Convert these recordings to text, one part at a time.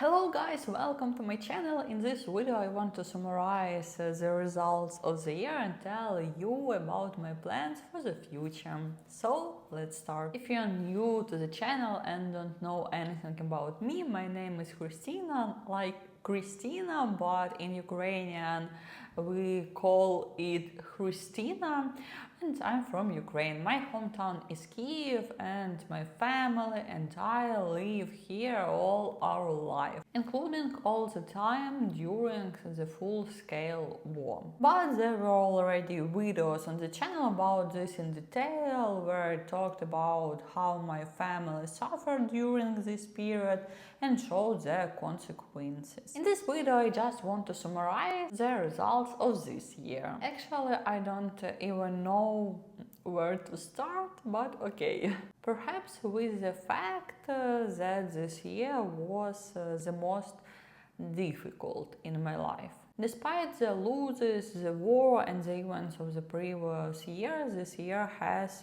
Hello guys, welcome to my channel. In this video I want to summarize the results of the year and tell you about my plans for the future. So let's start. If you're new to the channel and don't know anything about me, my name is Christina, like Christina, but in Ukrainian we call it Christina, and I'm from Ukraine. My hometown is Kiev, and my family and I live here all our life, including all the time during the full-scale war. But there were already videos on the channel about this in detail, where I talked about how my family suffered during this period and showed their consequences. In this video I just want to summarize the results of this year. Actually, I don't even know where to start, but okay. Perhaps with the fact that this year was the most difficult in my life. Despite the losses, the war, and the events of the previous year, this year has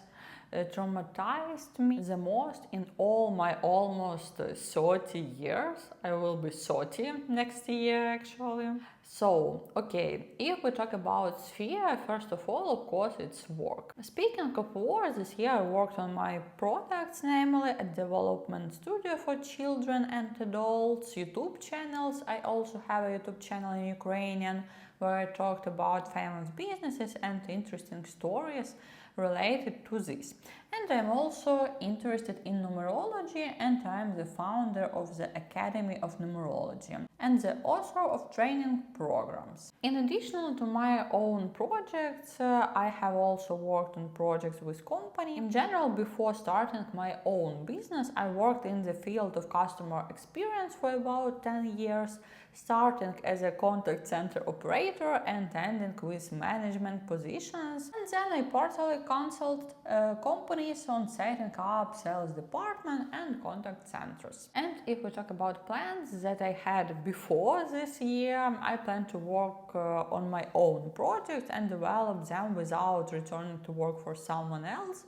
traumatized me the most in all my almost 30 years. I will be 30 next year actually. So, okay, if we talk about sphere, first of all, of course, it's work. Speaking of work, this year I worked on my products, namely a development studio for children and adults, YouTube channels. I also have a YouTube channel in Ukrainian where I talked about famous businesses and interesting stories related to this. And I'm also interested in numerology, and I'm the founder of the Academy of Numerology and the author of training programs. In addition to my own projects, I have also worked on projects with company. In general, before starting my own business, I worked in the field of customer experience for about 10 years, starting as a contact center operator and ending with management positions. And then I partially consult companies on setting up sales department and contact centers. And if we talk about plans that I had before this year, I plan to work on my own projects and develop them without returning to work for someone else.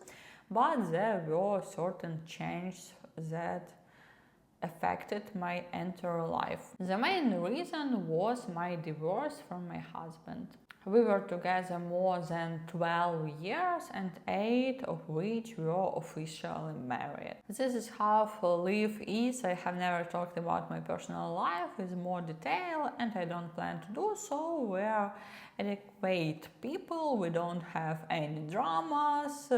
But there were certain changes that affected my entire life. The main reason was my divorce from my husband. We were together more than 12 years, and 8 of which were officially married. This is how life is. I have never talked about my personal life with more detail, and I don't plan to do so. We are adequate people, we don't have any dramas,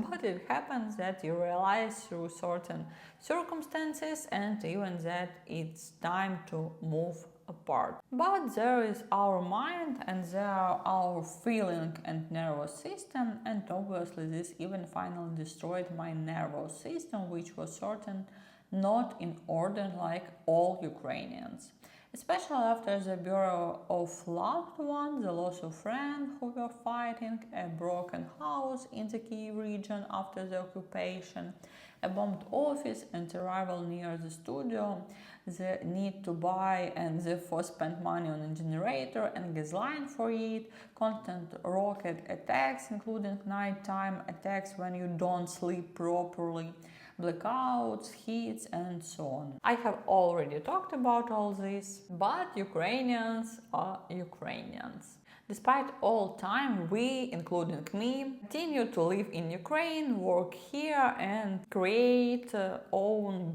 but it happens that you realize through certain circumstances and even that it's time to move apart. But there is our mind and there are our feeling and nervous system, and obviously this even finally destroyed my nervous system, which was certain not in order like all Ukrainians. Especially after the burial of loved ones, the loss of friends who were fighting, a broken house in the Kyiv region after the occupation, a bombed office and arrival near the studio, the need to buy and therefore spend money on a generator and gas line for it, constant rocket attacks, including nighttime attacks when you don't sleep properly, blackouts, heats, and so on. I have already talked about all this, but Ukrainians are Ukrainians. Despite all time, we, including me, continue to live in Ukraine, work here, and create,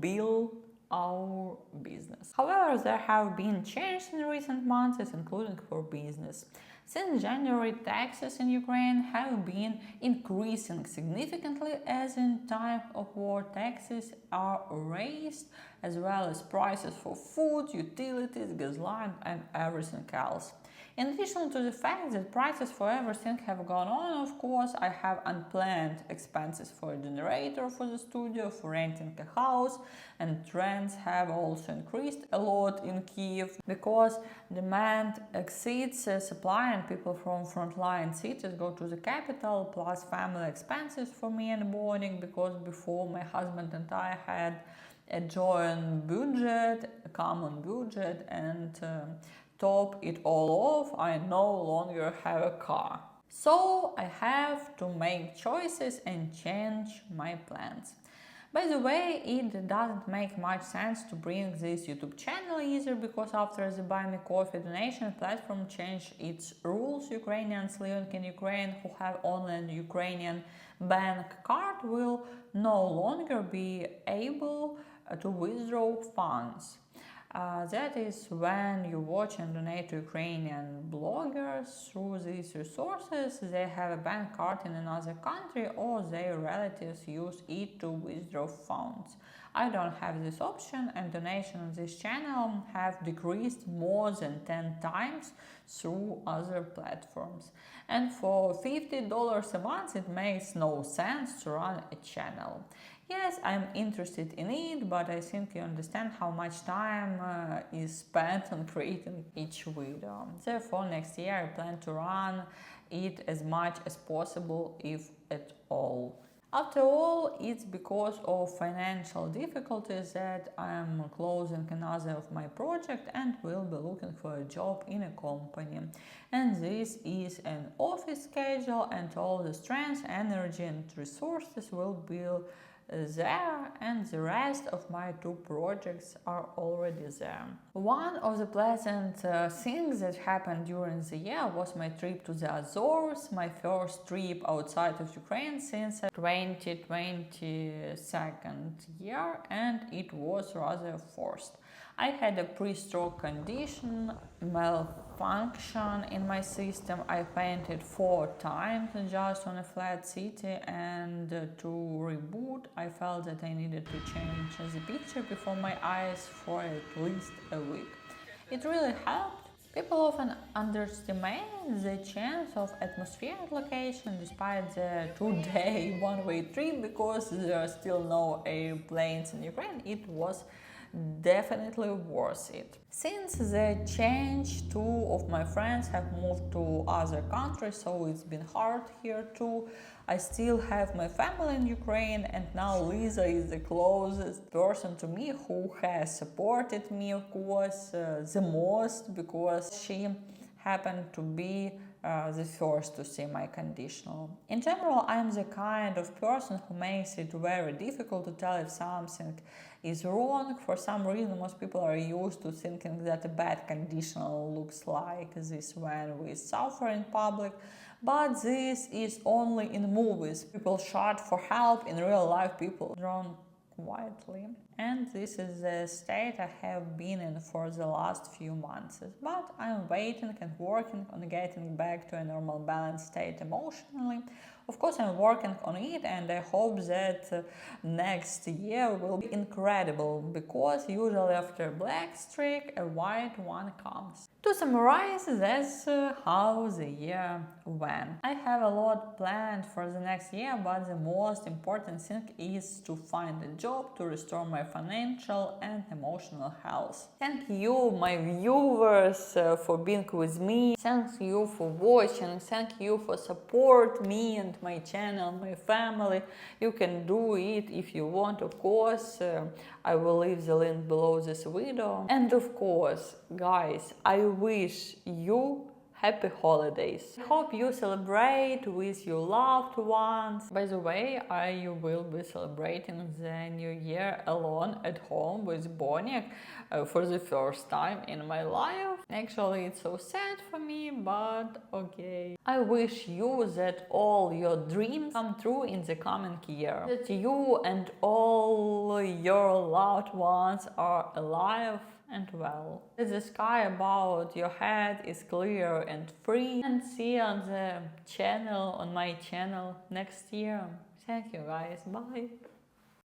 build our business. However, there have been changes in recent months, including for business. Since January, taxes in Ukraine have been increasing significantly, as in time of war taxes are raised, as well as prices for food, utilities, gas line, and everything else. In addition to the fact that prices for everything have gone on, of course, I have unplanned expenses for a generator for the studio, for renting a house, and rents have also increased a lot in Kyiv because demand exceeds supply and people from frontline cities go to the capital, plus family expenses for me and boarding, because before my husband and I had a joint budget, a common budget, and top it all off, I no longer have a car. So I have to make choices and change my plans. By the way, it doesn't make much sense to bring this YouTube channel either, because after the Buy Me Coffee donation platform changed its rules, Ukrainians living in Ukraine who have only a Ukrainian bank card will no longer be able to withdraw funds. That is when you watch and donate to Ukrainian bloggers through these resources, they have a bank card in another country or their relatives use it to withdraw funds. I don't have this option, and donations on this channel have decreased more than 10 times through other platforms. And for $50 a month, it makes no sense to run a channel. Yes, I'm interested in it, but I think you understand how much time is spent on creating each video. Therefore, next year I plan to run it as much as possible, if at all. After all, it's because of financial difficulties that I'm closing another of my projects and will be looking for a job in a company. And this is an office schedule, and all the strength, energy and resources will be there, and the rest of my two projects are already there. One of the pleasant things that happened during the year was my trip to the Azores, my first trip outside of Ukraine since 2022 year, and it was rather forced. I had a pre-stroke condition, malfunction in my system. I fainted 4 times just on a flat city, and to reboot I felt that I needed to change the picture before my eyes for at least a week. It really helped. People often underestimate the chance of atmospheric location despite the 2-day one-way trip, because there are still no airplanes in Ukraine. It was definitely worth it. Since the change, 2 of my friends have moved to other countries, so it's been hard here too. I still have my family in Ukraine, and now Lisa is the closest person to me who has supported me, of course, the most, because she happened to be the first to see my conditional. In general, I'm the kind of person who makes it very difficult to tell if something is wrong. For some reason, most people are used to thinking that a bad conditional looks like this when we suffer in public, but this is only in movies. People shout for help. In real life, people drown quietly. And this is the state I have been in for the last few months. But I'm waiting and working on getting back to a normal balanced state emotionally. Of course, I'm working on it, and I hope that next year will be incredible, because usually after a black streak, a white one comes. To summarize, that's how the year went. I have a lot planned for the next year, but the most important thing is to find a job to restore my financial and emotional health. Thank you, my viewers, for being with me. Thank you for watching. Thank you for support me and my channel, my family. You can do it if you want, of course. I will leave the link below this video. And of course, guys, I wish you happy holidays. I hope you celebrate with your loved ones. By the way, I will be celebrating the new year alone at home with Bonnie for the first time in my life. Actually, it's so sad for me, but okay. I wish you that all your dreams come true in the coming year. That you and all your loved ones are alive and well. That the sky above your head is clear and free. And see you on the channel, on my channel next year. Thank you guys. Bye.